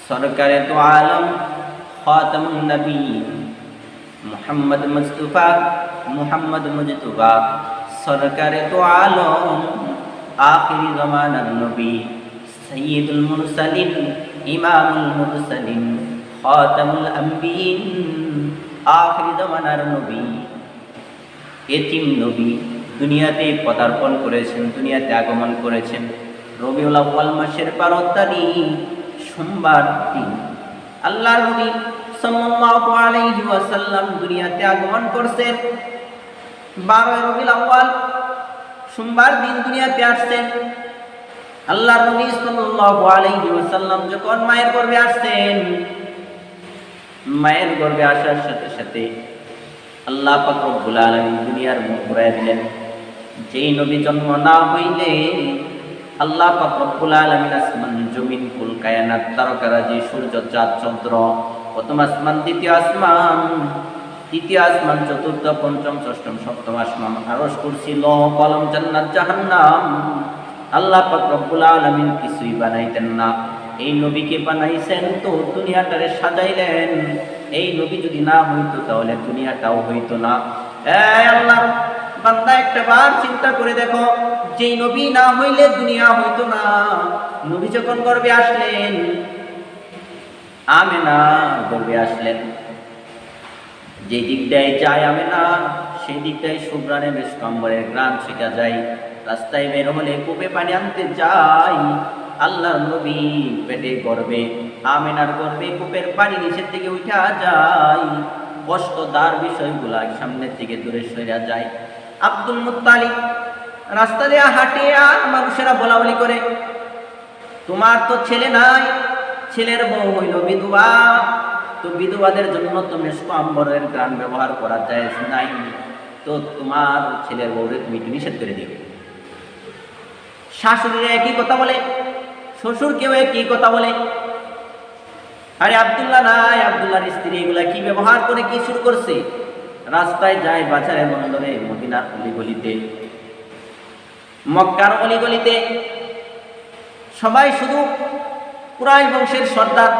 সরকারে তো আলম খাতামুন নবী মুহাম্মদ মুস্তাফা মুহাম্মদ মুজতবা সরকারে তো আলম আখিরি জামানার নবী সাইয়্যিদুল মুরসালিন ইমামুল মুরসালিন খাতামুল আম্বিয়িন আখিরি জামানার নবী এতিম নবী দুনিয়াতে পদার্পণ করেছেন, দুনিয়াতে আগমন করেছেন রবিউল আউয়াল মাসের 12 তারিখ সোমবার দিন। আল্লাহর নবী সাল্লাল্লাহু আলাইহি ওয়াসাল্লাম দুনিয়াতে আগমন করছেন 12 রবিউল আউয়াল সোমবার দিন দুনিয়াতে আসছেন। আল্লাহর নবী সাল্লাল্লাহু আলাইহি ওয়াসাল্লাম যখন মায়ের গর্ভে আসছেন, মায়ের গর্ভে আসার সাথে সাথে আল্লাহ পাক রব্বুল আলামিন দুনিয়ার মুখ ঘুরায় দিলেন। যেই নবী জন্ম না হইলে আল্লাহ পাক রব্বুল আলামিন আসমান জমিন কুল কায়নাত তারকারাজি সূর্য চাঁদ চন্দ্র প্রথম আসমান দ্বিতীয় আসমান তৃতীয় আসমান চতুর্থ পঞ্চম ষষ্ঠম সপ্তম আসমান আরশ কুরসি লৌহ কলম জান্নাত জাহান্নাম আল্লাহ পাক রব্বুল আলামিন কিছুই বানাইতেন না। এই নবীকে বানাইছেন তো দুনিয়াটারে সাজাইলেন। এই নবী যদি না হইতো তাহলে দুনিয়াটাও হইতো না। আল্লাহ বান্দা একটা বার চিন্তা করে দেখো, যেই নবী না হইলে দুনিয়া হইতো না। নবী যখন গর্ভে আসলেন, আমেনা গর্ভে আসলেন, যে দিকটায় যায় আমেনা সেই দিকটায় শুভ্রানে বেশ কম্বরের গ্রাম ছিটা যায়। রাস্তায় বের হলে কূপে পানি আনতে যায়। আল্লাহর নবী পেটে গর্ভে আমেনার গর্ভে কূপের পানি নিচের থেকে উঠা যায়। কষ্টদার বিষয়গুলা সামনের থেকে দূরে সরে যায়। আব্দুল মুত্তালিব রাস্তা দিয়ে হাঁটে আর মানুষেরা বলাবলি করে, তোমার তো ছেলে নাই, ছেলের বউ হইল বিধবা, তো বিধবাদের জন্য তো মেশক আম্বরের গান ব্যবহার করা যায় নাই, তো তোমার ছেলের বউরে তুমি একটু নিষেধ করে দিও। শাশুড়িরা একই কথা বলে, শ্বশুর কেউ একই কথা বলে। আরে আব্দুল্লাহ নাই, আব্দুল্লাহর স্ত্রী এগুলা কি ব্যবহার করে কি শুরু করছে। রাস্তায় যায়, বাজারে বন্দরে, মদিনার অলিগলিতে, মক্কার অলিগলিতে, সবাই শুধু কুরাইশ বংশের সর্দার,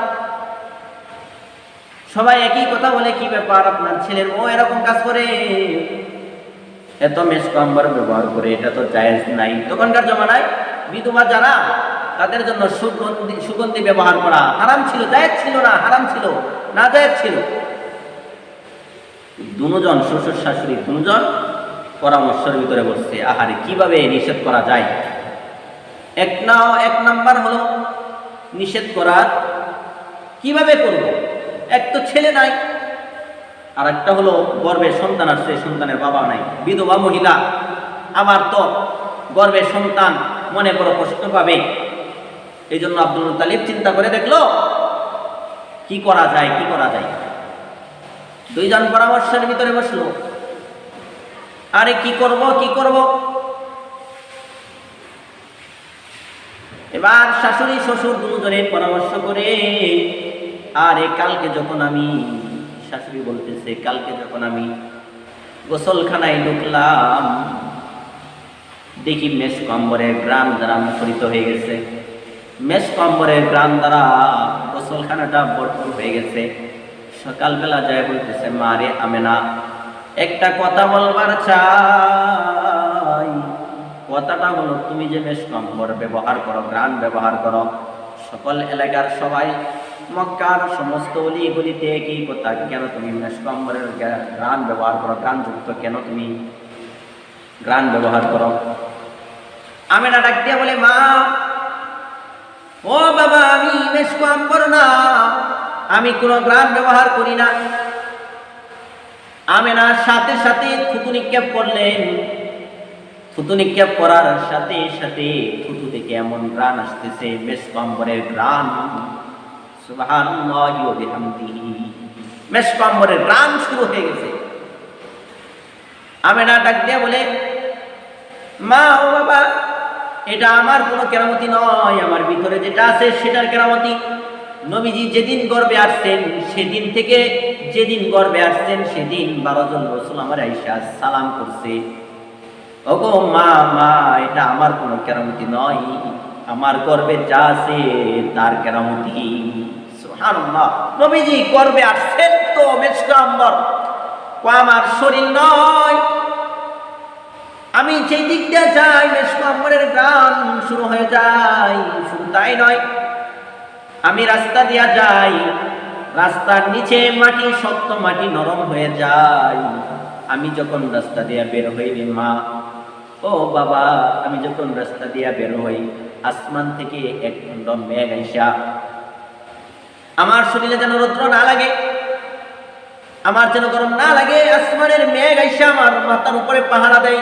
সবাই একই কথা বলে, কি ব্যাপার আপনার ছেলের ও এরকম কাজ করে, এত মেশক আম্বর ব্যবহার করে, এটা তো জায়েজ নাই। তখনকার জমানায় বিধবা যারা তাদের জন্য সুগন্ধি ব্যবহার করা হারাম ছিল, জায়েজ ছিল না, হারাম ছিল না, জায়েজ ছিল। দুজন শ্বশুর শাশুড়ি দুজন পরামর্শের ভিতরে বসছে, আহারে কিভাবে নিষেধ করা যায়। এক নাম্বার হলো নিষেধ করার কিভাবে করব। এক তো ছেলে নাই, আর একটা হলো গর্ভের সন্তান আসছে, সন্তানের বাবা নাই, বিধবা মহিলা, আমার তো গর্ভের সন্তান মনে বড় কষ্ট পাবে। এই জন্য আব্দুল মুত্তালিব চিন্তা করে দেখলো কি করা যায়, কি করা যায়। দুইজন পরামর্শের ভিতরে বসলো, আরে কি করব কি করব। এবার শাশুড়ি শ্বশুর দুজনের পরামর্শ করে, আরে কালকে যখন আমি, শাশুড়ি বলতেছে, কালকে যখন আমি গোসলখানায় ঢুকলাম দেখি মেশক আম্বরের গ্রাম দ্বারা মুখরিত হয়ে গেছে, মেশক আম্বরের গ্রাম দ্বারা গোসলখানাটা ভরপুর হয়ে গেছে। সকালবেলা যায় বলতেছে, মা রে আমেনা একটা কথা বলবার চাই। কথাটা হলো, তুমি যে মেশক আম্বর ব্যবহার করো, গ্রাম ব্যবহার করো, সকল এলাকার সবাই, মক্কার সমস্ত অলি গলিতে একই কথা, কেন তুমি মেশক আম্বরের গ্রাম ব্যবহার করো, গ্রামযুক্ত কেন তুমি গ্রাম ব্যবহার করো। আমেনা ডাক দিয়া বলে, মা ও বাবা, আমি মেশক আম্বর না, আমি কোনো গ্রাম ব্যবহার করি না। আমেনার সাথে সাথে থুতু নিক্ষেপ করলেন। থুতু নিক্ষেপ করার সাথে সাথে থুতু থেকে এমন গ্রান আসতেছে, মেশক আম্বরের গ্রান, সুবহানাল্লাহি ওয়া বিহামদিহি, মেশক আম্বরের গ্রান শুরু হয়ে গেছে। আমেনা ডাক দিয়া বলে, মা ও বাবা, এটা আমার কোনো কেরামতি নয়, আমার ভিতরে যেটা আছে সেটার কেরামতি। নবীজি যেদিন গর্ভে আসছেন সেদিন থেকে, যেদিন গর্ভে আসছেন সেদিন 12 জন রাসূল আমার আয়েশা সালাম করছে, ওগো মা, মা এটা আমার কোনো কেরামতি নয়, আমার গর্ভে যা আছে তার কেরামতি। সুবহানাল্লাহ। নবীজি গর্বে আসছেন তো মেসকাম্বর আমার শরীর নয়, আমি যেই দিক দিয়ে যাই মেসকাম্বরের গান শুরু হয়ে যায়। শুধু তাই নয়, আমি রাস্তা দিয়া যাই, রাস্তার নিচে মাটি, শক্ত মাটি নরম হয়ে যায়। আমি যখন রাস্তা দিয়া বের হই রে মা, ও বাবা, আমি যখন রাস্তা দিয়া বের হই, আসমান থেকে এক খণ্ড মেঘ আইসা আমার শরীরে যেন রৌদ্র না লাগে, আমার যেন গরম না লাগে, আসমানের মেঘ আইসা আমার মাথার উপরে পাহারা দেয়,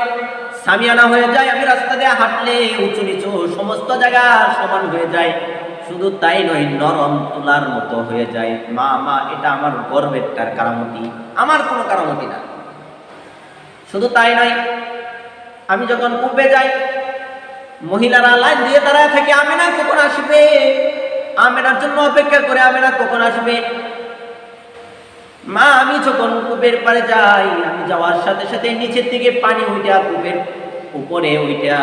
সামিয়ানা হয়ে যায়। আমি রাস্তা দিয়ে হাঁটলে উঁচু নিচু সমস্ত জায়গা সমান হয়ে যায়। শুধু তাই নয়, নরম তুলার মতো হয়ে যায়। মা মা, এটা আমার গর্বের কারামতি, আমার কোনো কারামতি না। শুধু তাই নয়, আমি যখন কূপে যাই, মহিলারা লাইন দিয়ে দাঁড়ায় থাকে, আমেনা কখন আসবে, আমেনার জন্য অপেক্ষা করে, আমেনা কখন আসবে। মা, আমি যখন কূপের পাড়ে যাই, আমি যাওয়ার সাথে সাথে নিচের দিকে পানি উঠা কূপের উপরে উঠা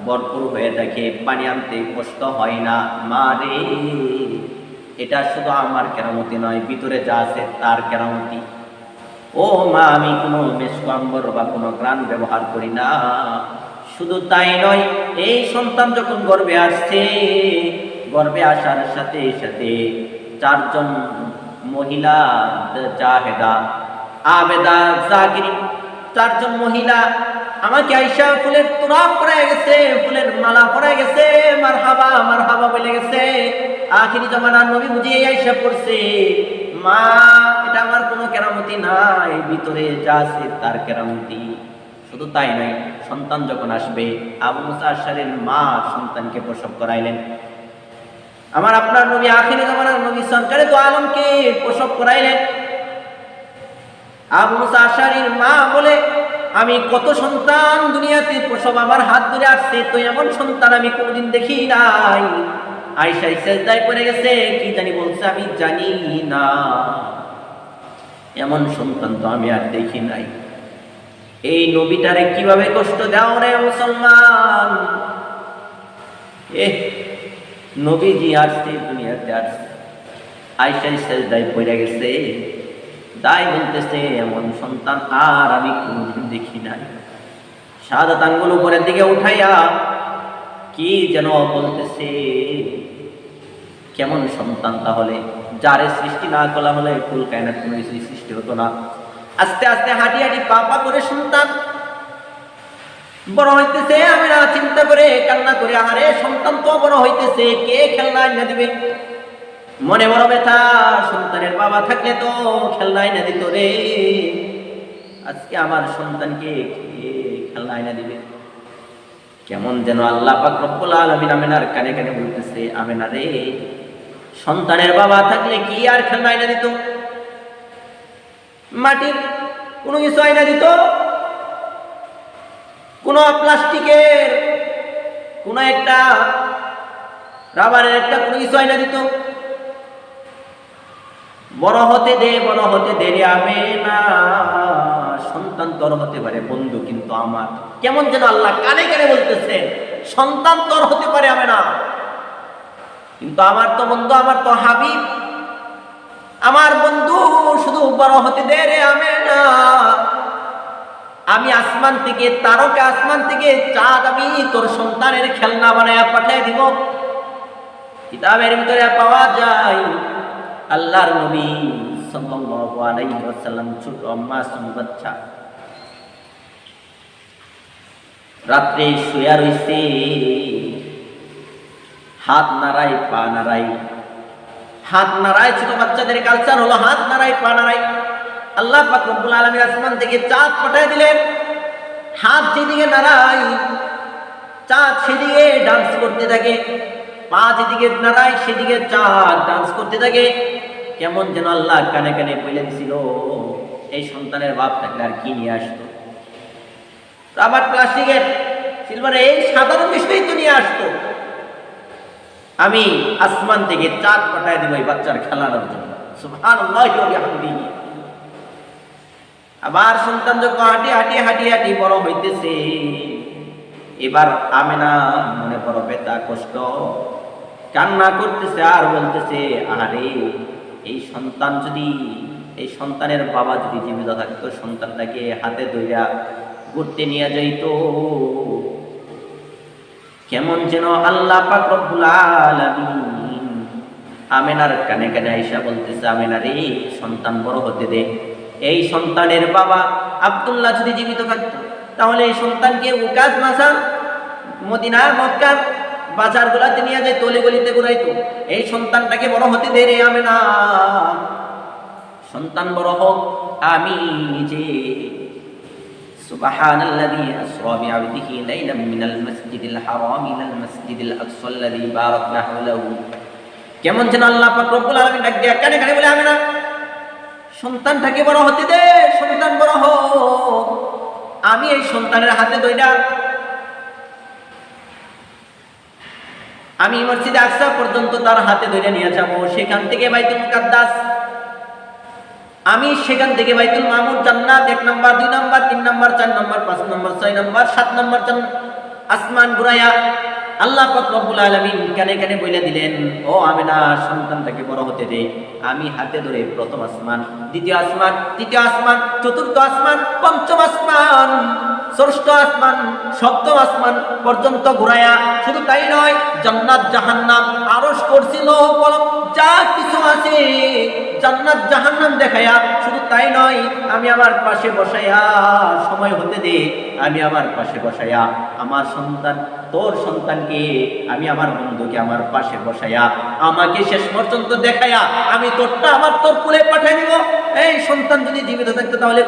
ভরপুর হয়ে থাকে, পানি আনতে কষ্ট হয় না। মা রে, এটা শুধু আমার কেরামতি নয়, ভিতরে যা আছে তার কেরামতি। ও মা, আমি কোনো মেসকাম্বর বা কোনো গ্রান ব্যবহার করি না। শুধু তাই নয়, এই সন্তান যখন গর্ভে আসছে, গর্ভে আসার সাথে সাথে চারজন মহিলা, জাহেদা, আবেদা, জাকিরি, চারজন মহিলা আমাকে আইসা ফুলের তোড়া পরায় গেছে, ফুলের মালা পরায় গেছে, মারহাবা মারহাবা বলে গেছে। আখিরি জামানার নবী বুঝিয়ে আইসা পড়ছে। মা, এটা আমার কোনো কেরামতি নাই, ভিতরে যা আছে তার কেরামতি। শুধু তাই নয়, সন্তান যখন আসবে, আবু মুসা আশআরীর মা সন্তানকে প্রসব করাইলেন। আমার আপনার নবী আখিরি জামানার নবী সরকারে দু আলমকে প্রসব করাইলেন। আবু মুসা আশআরীর মা বলে, আমি কত সন্তান দুনিয়াতে প্রসব আমার হাত ধরে আসছে, তো এমন সন্তান আমি কোনোদিন দেখি নাই। আয়েশা সেজদায় পড়ে গেছে, কি জানি বলছে, আমি জানি না, এমন সন্তান তো আমি আর দেখি নাই। এই নবীটারে কিভাবে কষ্ট দাও রে মুসলমান। নবীজি আসছে, দুনিয়াতে আসছে, আয়েশা সেজদায় পড়ে গেছে, তাই বলতেছে এমন সন্তান আর আমি কোনদিন দেখি নাই। শাহাদাত আঙ্গুল উপরের দিকে উঠাইয়া কি যেন বলতেছে, কেমন সন্তান তাহলে, যারে সৃষ্টি না করা হলে কুল কায়নাত কোনো কিছু সৃষ্টি হতো না। আস্তে আস্তে হাঁটি হাঁটি পা করে সন্তান বড় হইতেছে। আমি না চিন্তা করে কান্না করে, আরে সন্তান তো বড় হইতেছে, কে খেলনা এনে দিবে। মনে বড় ব্যথা, সন্তানের বাবা থাকলে তো খেলনা এনে দিত রে, আজকে আমার সন্তানকে খেলনা এনে দিবে। কেমন যেন আল্লাহ পাক রব্বুল আলামিন আমেনার কানে কানে বলতেছে, আমেনা রে, সন্তানের বাবা থাকলে কি আর খেলনা এনে দিত, মাটির কোনো কিছু এনে দিত, কোন প্লাস্টিকের কোন একটা রাবারের একটা কোনো কিছু এনে দিত। বড় হতে দে, বড় হতে দেরি হবে না, সন্তান তোর হতে পারে বন্ধু, কিন্তু আমার। কেমন যেন আল্লাহ কানে কানে বলতেছে, সন্তান তোর হতে পারে হবে না, কিন্তু আমার তো বন্ধু, আমার তো হাবিব, আমার বন্ধু, শুধু বড় হতে দে রে আমি না। আমি আসমান থেকে তারকা, আসমান থেকে চাঁদ আমি তোর সন্তানের খেলনা বানায়া পাঠিয়ে দিব। কিতাবের ভিতরে পাওয়া যায় আল্লাহর নবী সাল্লাল্লাহু আলাইহি ওয়াসাল্লাম ছোট মাসুম বাচ্চা রাত্রে শুয়া রইছে, হাত নাড়াই পা নাড়াই, হাত নাড়াই। ছোট বাচ্চাদের কালচার হলো হাত নাড়াই পা নাড়াই। আল্লাহ পাক রব্বুল আলামিন আসমান থেকে চাঁদ পাঠিয়ে দিলেন। হাত যেদিকে নাড়াই, চাঁদ সেদিকে ডান্স করতে থাকে, পা যেদিকে নাড়াই সেদিকে চাঁদ ডান্স করতে থাকে। কেমন যেন আল্লাহ কানে কানে বলে দিছিল, এই সন্তানের বাপ থাকলে আর কি নিয়ে আসতো, আবার প্লাস্টিকের সিলভারে এই সাধারণ বিষয় তো নিয়ে আসতো। আমি আসমান থেকে চাঁদ পাঠায় দিব এই বাচ্চার খেলানোর জন্য। সুবহানাল্লাহি ওয়া বিহামদিহি। আবার সন্তান যখন হাঁটি হাঁটি হাঁটি হাঁটি বড় হইতেছে, এবার আমেনা মনে বড় ব্যথা কষ্ট, কান্না করতেছে আর বলতেছে, আরে এই সন্তানের বাবা যদি জীবিত থাকতো, সন্তানটাকে হাতে ধইরা ঘুরতে নিয়ে যাইতো। কেমন যেন আল্লাহ পাক রব্বুল আলামিন আমেনার কানে কানে আয়েশা বলতেছে, আমেনা রে, সন্তান বড় হতে দে। এই সন্তানের বাবা আব্দুল্লাহ যদি জীবিত থাকতো, তাহলে এই সন্তানকে উকাজ মাসান মদিনার মক্কার বাজারগুলাতে নিয়ে যায়, তলি গলিতে ঘুরাইতো। এই সন্তানটাকে বড় হতে দে রে আমেনা, সন্তান বড় হোক, আমি নিজে। সুবহানাল্লাযী আসরা বিআবদিহি লাইলাম মিনাল মাসজিদিল হারাম ইলাল মাসজিদিল আকসাল্লাযী বারাকনা হাওলাহু। কেমন যেন আল্লাহ পাক রব্বুল আলামিন ডাক দিয়া কানে কানে বলে, আমেনা, সন্তানটাকে বড় হতে দে, সন্তান বড় হোক, আমি এই সন্তানের হাতে ধইরা আমি মসজিদে আকসা পর্যন্ত তার হাতে ধরে নিয়ে যাব, সেখান থেকে বাইতুল মুকাদ্দাস, আমি সেখান থেকে বাইতুল মামুর, জান্নাত 1 number 2 number 3 number 4 number 5 number 6 number 7 number আসমান ঘুরাইয়া আল্লাহ পাক রব্বুল আলামিন কানে কানে বলে দিলেন, ও আমেনা, সন্তানটাকে বড় হতে দে। আমি হাতে ধরে প্রথম আসমান, দ্বিতীয় আসমান, তৃতীয় আসমান, চতুর্থ আসমান, পঞ্চম আসমান, ষষ্ঠ আসমান, সপ্তম আসমান পর্যন্ত ঘুরাইয়া, শুধু তাই নয়, জান্নাত জাহান্নাম, আরশ, কুরসি, লৌহ কলম যা কিছু আছে জান্নাত জাহান্নাম দেখায়া, শুধু তাই নয়, আমি আমার পাশে বসাইয়া, সময় হতে দে, আমি আমার পাশে বসাইয়া আমার সন্তান, তোর সন্তানকে, আমি আমার বন্ধুকে আমার পাশে বসাইয়া আমাকে শেষ পর্যন্ত দেখাইয়া আমি তোর কুলে পাঠিয়ে দিব। এই সন্তান যদি জীবিত থাকতো তাহলে